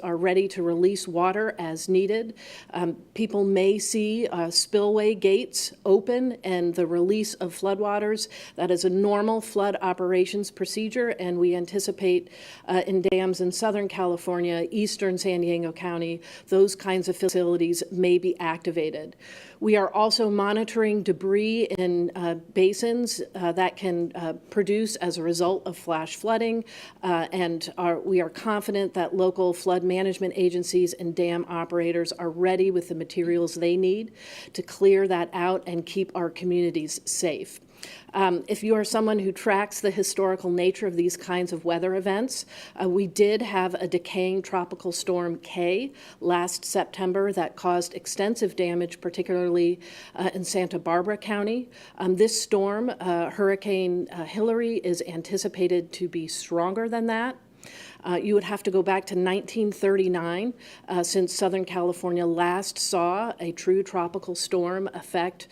are ready to release water as needed. People may see spillway gates open and the release of floodwaters. That is a normal flood operations procedure, and we anticipate in dams in Southern California, eastern San Diego County, those kinds of facilities may be activated. We are also monitoring debris in basins that can produce as a result of flash flooding, and we are confident that local flood management agencies and dam operators are ready with the materials they need to clear that out and keep our communities safe. If you are someone who tracks the historical nature of these kinds of weather events, we did have a decaying tropical storm K last September that caused extensive damage, particularly in Santa Barbara County. This storm, Hurricane Hilary, is anticipated to be stronger than that. You would have to go back to 1939 since Southern California last saw a true tropical storm affect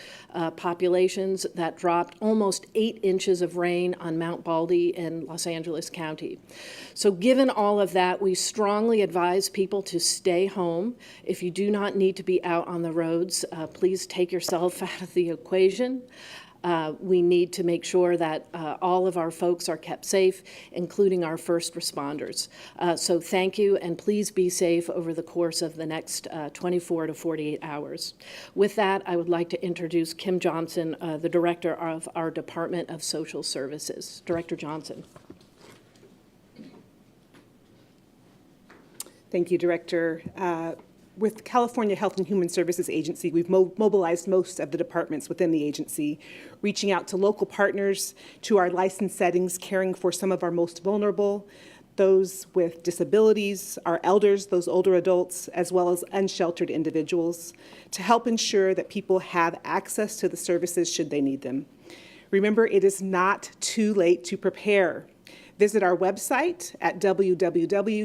populations that dropped almost 8 inches of rain on Mount Baldy in Los Angeles County. So given all of that, we strongly advise people to stay home. If you do not need to be out on the roads, please take yourself out of the equation. We need to make sure that all of our folks are kept safe, including our first responders. So thank you, and please be safe over the course of the next 24 to 48 hours. With that, I would like to introduce Kim Johnson, the Director of our Department of Social Services. Director Johnson. Thank you, Director. With California Health and Human Services Agency, we've mobilized most of the departments within the agency, reaching out to local partners, to our licensed settings, caring for some of our most vulnerable, those with disabilities, our elders, those older adults, as well as unsheltered individuals, to help ensure that people have access to the services should they need them. Remember, it is not too late to prepare. Visit our website at www.chhs.ca.gov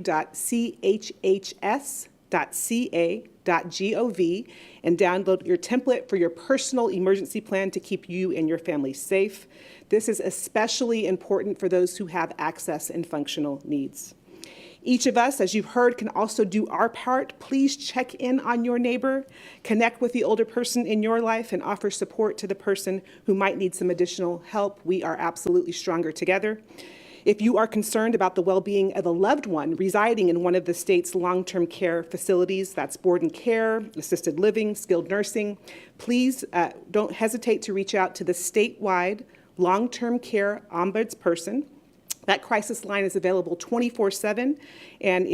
and download your template for your personal emergency plan to keep you and your family safe. This is especially important for those who have access and functional needs. Each of us, as you've heard, can also do our part. Please check in on your neighbor, connect with the older person in your life, and offer support to the person who might need some additional help. We are absolutely stronger together. If you are concerned about the well-being of a loved one residing in one of the state's long-term care facilities, that's board and care, assisted living, skilled nursing, please don't hesitate to reach out to the statewide long-term care ombudsperson. That crisis line is available 24/7 and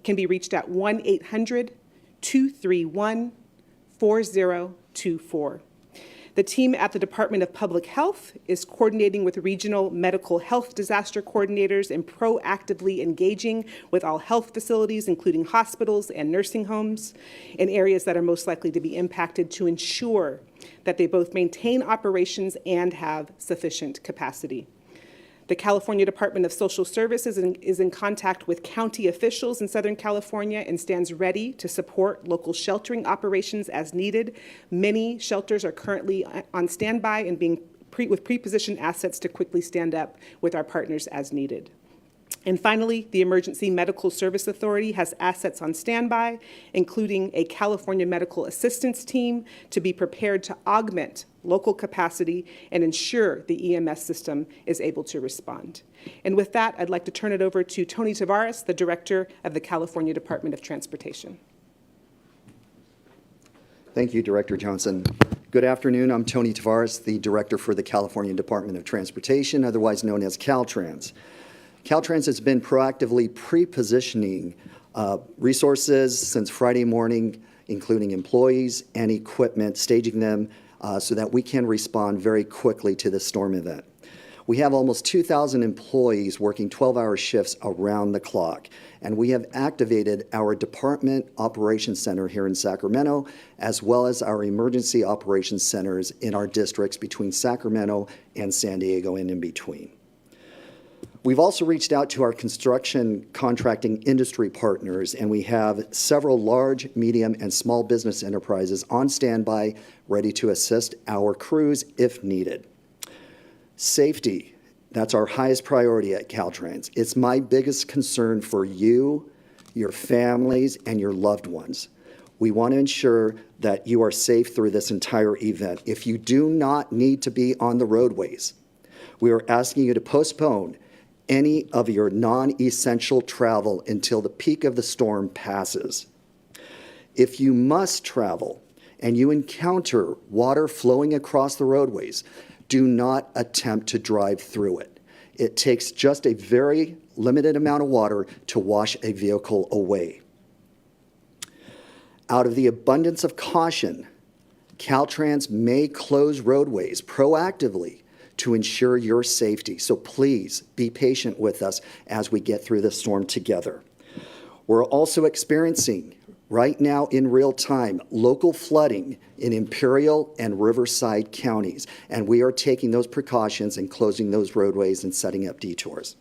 can be reached at 1-800-231-4024. The team at the Department of Public Health is coordinating with regional medical health disaster coordinators and proactively engaging with all health facilities, including hospitals and nursing homes, in areas that are most likely to be impacted to ensure that they both maintain operations and have sufficient capacity. The California Department of Social Services is in contact with county officials in Southern California and stands ready to support local sheltering operations as needed. Many shelters are currently on standby and with pre-positioned assets to quickly stand up with our partners as needed. And finally, the Emergency Medical Service Authority has assets on standby, including a California Medical Assistance Team to be prepared to augment local capacity and ensure the EMS system is able to respond. And with that, I'd like to turn it over to Tony Tavares, the Director of the California Department of Transportation. Thank you, Director Johnson. Good afternoon. I'm Tony Tavares, the Director for the California Department of Transportation, otherwise known as Caltrans. Caltrans has been proactively pre-positioning resources since Friday morning, including employees and equipment, staging them so that we can respond very quickly to this storm event. We have almost 2,000 employees working 12-hour shifts around the clock, and we have activated our Department Operations Center here in Sacramento, as well as our Emergency Operations Centers in our districts between Sacramento and San Diego and in between. We've also reached out to our construction contracting industry partners, and we have several large, medium, and small business enterprises on standby, ready to assist our crews if needed. Safety, that's our highest priority at Caltrans. It's my biggest concern for you, your families, and your loved ones. We want to ensure that you are safe through this entire event. If you do not need to be on the roadways, we are asking you to postpone any of your non-essential travel until the peak of the storm passes. If you must travel and you encounter water flowing across the roadways, do not attempt to drive through it. It takes just a very limited amount of water to wash a vehicle away. Out of the abundance of caution, Caltrans may close roadways proactively to ensure your safety. So please be patient with us as we get through this storm together. We're also experiencing right now in real time local flooding in Imperial and Riverside counties, and we are taking those precautions and closing those roadways and setting up detours.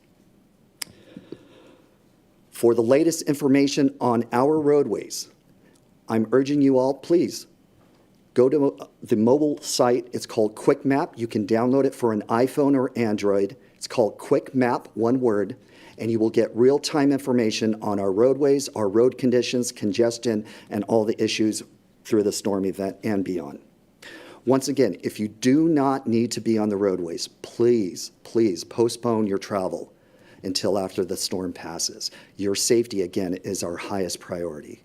For the latest information on our roadways, I'm urging you all, please, go to the mobile site. It's called Quick Map. You can download it for an iPhone or Android. It's called Quick Map, one word, and you will get real-time information on our roadways, our road conditions, congestion, and all the issues through the storm event and beyond. Once again, if you do not need to be on the roadways, please, please postpone your travel until after the storm passes. Your safety, again, is our highest priority.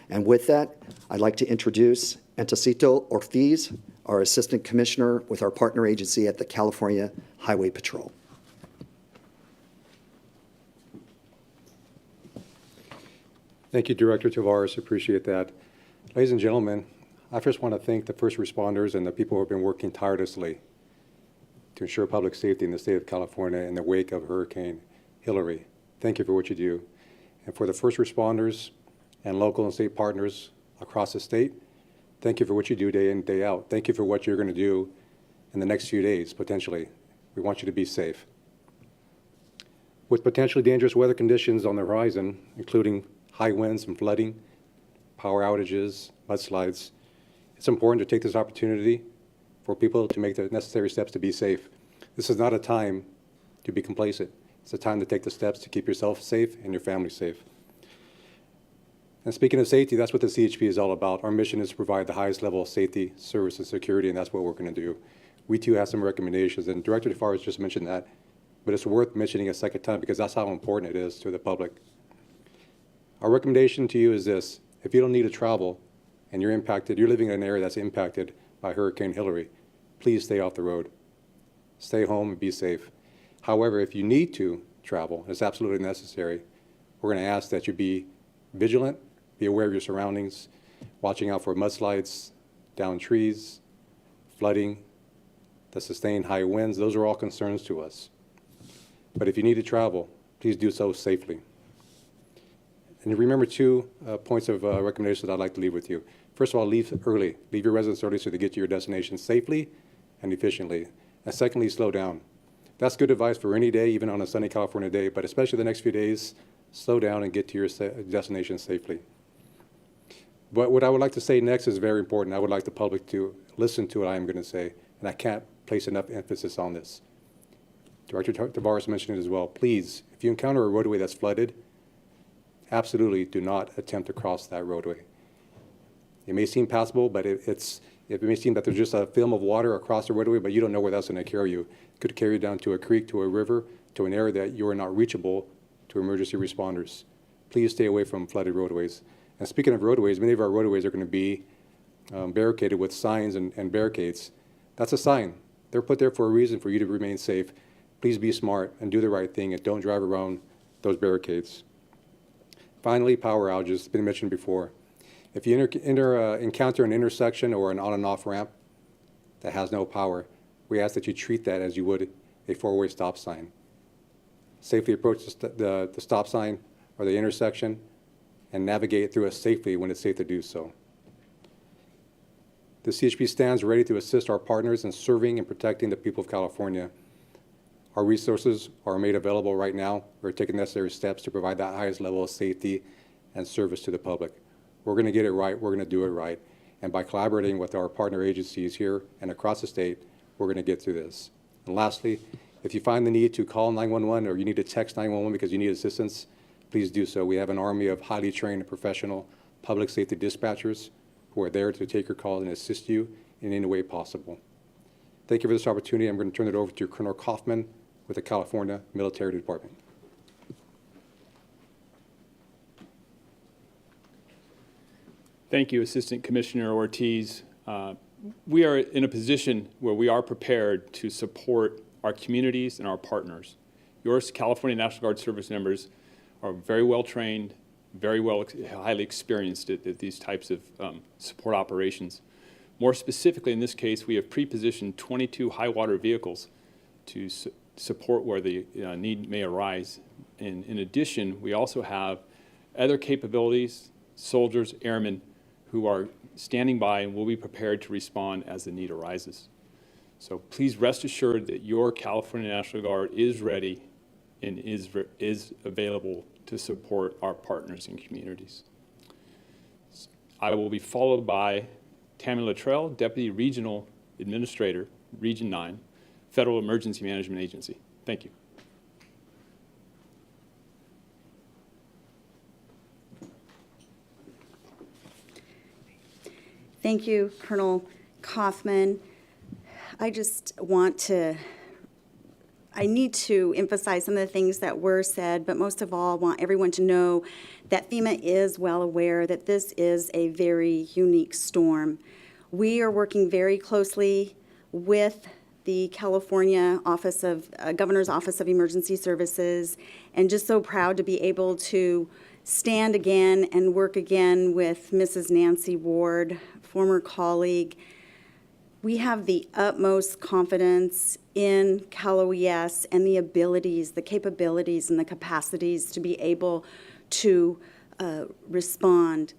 And with that, I'd like to introduce Antecito Ortiz, our Assistant Commissioner with our partner agency at the California Highway Patrol. Thank you, Director Tavares. Appreciate that. Ladies and gentlemen, I first want to thank the first responders and the people who have been working tirelessly to ensure public safety in the state of California in the wake of Hurricane Hilary. Thank you for what you do. And for the first responders and local and state partners across the state, thank you for what you do day in, day out. Thank you for what you're going to do in the next few days, potentially. We want you to be safe. With potentially dangerous weather conditions on the horizon, including high winds and flooding, power outages, mudslides, it's important to take this opportunity for people to make the necessary steps to be safe. This is not a time to be complacent. It's a time to take the steps to keep yourself safe and your family safe. And speaking of safety, that's what the CHP is all about. Our mission is to provide the highest level of safety, service, and security, and that's what we're going to do. We too have some recommendations, and Director DeFaris just mentioned that, but it's worth mentioning a second time because that's how important it is to the public. Our recommendation to you is this: if you don't need to travel and you're impacted, you're living in an area that's impacted by Hurricane Hilary, please stay off the road. Stay home and be safe. However, if you need to travel, it's absolutely necessary, we're going to ask that you be vigilant, be aware of your surroundings, watching out for mudslides, downed trees, flooding, the sustained high winds. Those are all concerns to us. But if you need to travel, please do so safely. And remember two points of recommendation that I'd like to leave with you. First of all, leave early. Leave your residence early so they get to your destination safely and efficiently. And secondly, slow down. That's good advice for any day, even on a sunny California day, but especially the next few days, slow down and get to your destination safely. But what I would like to say next is very important. I would like the public to listen to what I am going to say, and I can't place enough emphasis on this. Director Tavares mentioned it as well. Please, if you encounter a roadway that's flooded, absolutely do not attempt to cross that roadway. It may seem passable, but it may seem that there's just a film of water across the roadway, but you don't know where that's going to carry you. It could carry you down to a creek, to a river, to an area that you are not reachable to emergency responders. Please stay away from flooded roadways. And speaking of roadways, many of our roadways are going to be barricaded with signs and barricades. That's a sign. They're put there for a reason, for you to remain safe. Please be smart and do the right thing and don't drive around those barricades. Finally, power outages. It's been mentioned before. If you encounter an intersection or an on and off ramp that has no power, we ask that you treat that as you would a four-way stop sign. Safely approach the stop sign or the intersection and navigate through it safely when it's safe to do so. The CHP stands ready to assist our partners in serving and protecting the people of California. Our resources are made available right now. We're taking necessary steps to provide that highest level of safety and service to the public. We're going to get it right. We're going to do it right. And by collaborating with our partner agencies here and across the state, we're going to get through this. And lastly, if you find the need to call 911 or you need to text 911 because you need assistance, please do so. We have an army of highly trained and professional public safety dispatchers who are there to take your calls and assist you in any way possible. Thank you for this opportunity. I'm going to turn it over to Colonel Kaufman with the California Military Department. Thank you, Assistant Commissioner Ortiz. We are in a position where we are prepared to support our communities and our partners. Your California National Guard service members are very well trained, highly experienced at these types of support operations. More specifically, in this case, we have pre-positioned 22 high water vehicles to support where the need may arise. And in addition, we also have other capabilities, soldiers, airmen, who are standing by and will be prepared to respond as the need arises. So please rest assured that your California National Guard is ready and is available to support our partners and communities. I will be followed by Tammy Luttrell, Deputy Regional Administrator, Region 9, Federal Emergency Management Agency. Thank you. Thank you, Colonel Kaufman. I need to emphasize some of the things that were said, but most of all, I want everyone to know that FEMA is well aware that this is a very unique storm. We are working very closely with the California Governor's Office of Emergency Services, and just so proud to be able to stand again and work again with Mrs. Nancy Ward, former colleague. We have the utmost confidence in Cal OES and the abilities, the capabilities, and the capacities to be able to respond.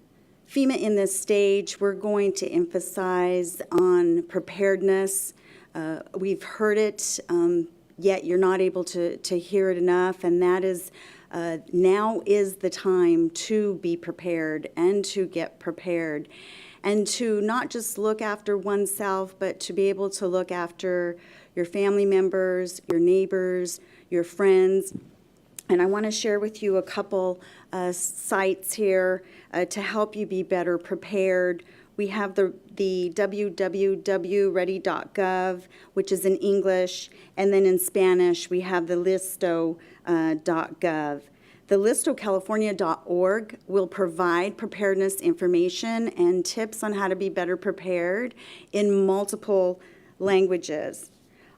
FEMA in this stage, we're going to emphasize on preparedness. We've heard it, yet you're not able to hear it enough, and that is now is the time to be prepared and to get prepared, and to not just look after oneself, but to be able to look after your family members, your neighbors, your friends. And I want to share with you a couple sites here to help you be better prepared. We have the www.ready.gov, which is in English, and then in Spanish, we have the listo.gov. The listocalifornia.org will provide preparedness information and tips on how to be better prepared in multiple languages.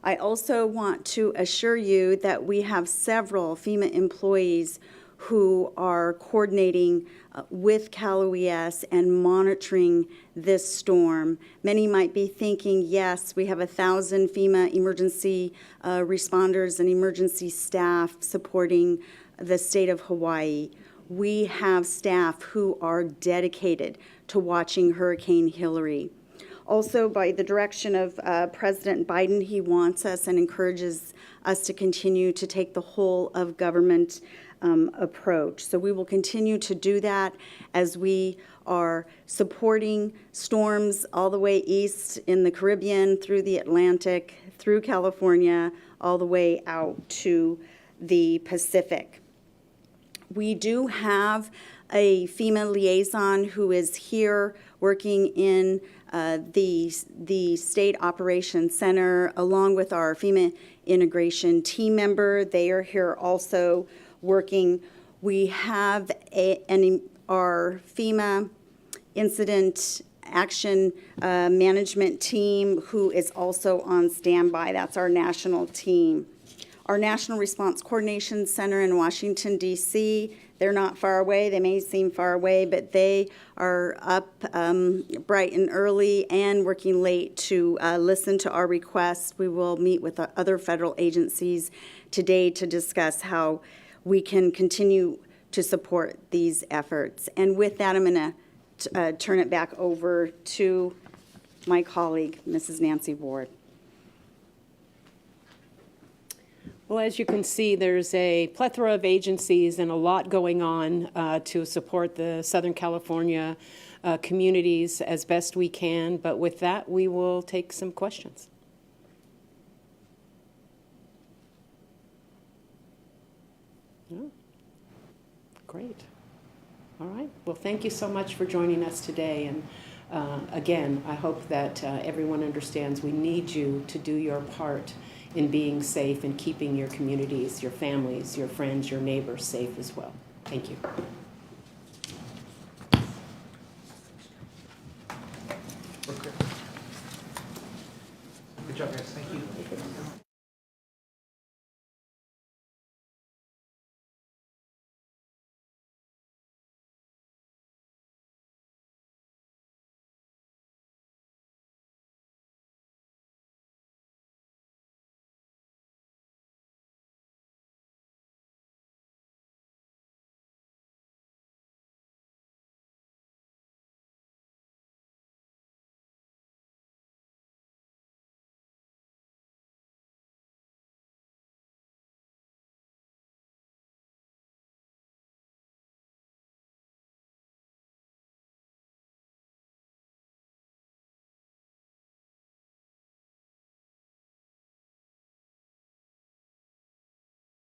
I also want to assure you that we have several FEMA employees who are coordinating with Cal OES and monitoring this storm. Many might be thinking, yes, we have 1,000 FEMA emergency responders and emergency staff supporting the state of Hawaii. We have staff who are dedicated to watching Hurricane Hilary. Also, by the direction of President Biden, he wants us and encourages us to continue to take the whole of government approach. So we will continue to do that as we are supporting storms all the way east in the Caribbean, through the Atlantic, through California, all the way out to the Pacific. We do have a FEMA liaison who is here working in the State Operations Center, along with our FEMA integration team member. They are here also working. We have our FEMA Incident Action Management team who is also on standby. That's our national team. Our National Response Coordination Center in Washington, D.C., they're not far away. They may seem far away, but they are up bright and early and working late to listen to our requests. We will meet with other federal agencies today to discuss how we can continue to support these efforts. And with that, I'm going to turn it back over to my colleague, Mrs. Nancy Ward. Well, as you can see, there's a plethora of agencies and a lot going on to support the Southern California communities as best we can. But with that, we will take some questions. Great. All right. Well, thank you so much for joining us today. And again, I hope that everyone understands we need you to do your part in being safe and keeping your communities, your families, your friends, your neighbors safe as well. Thank you.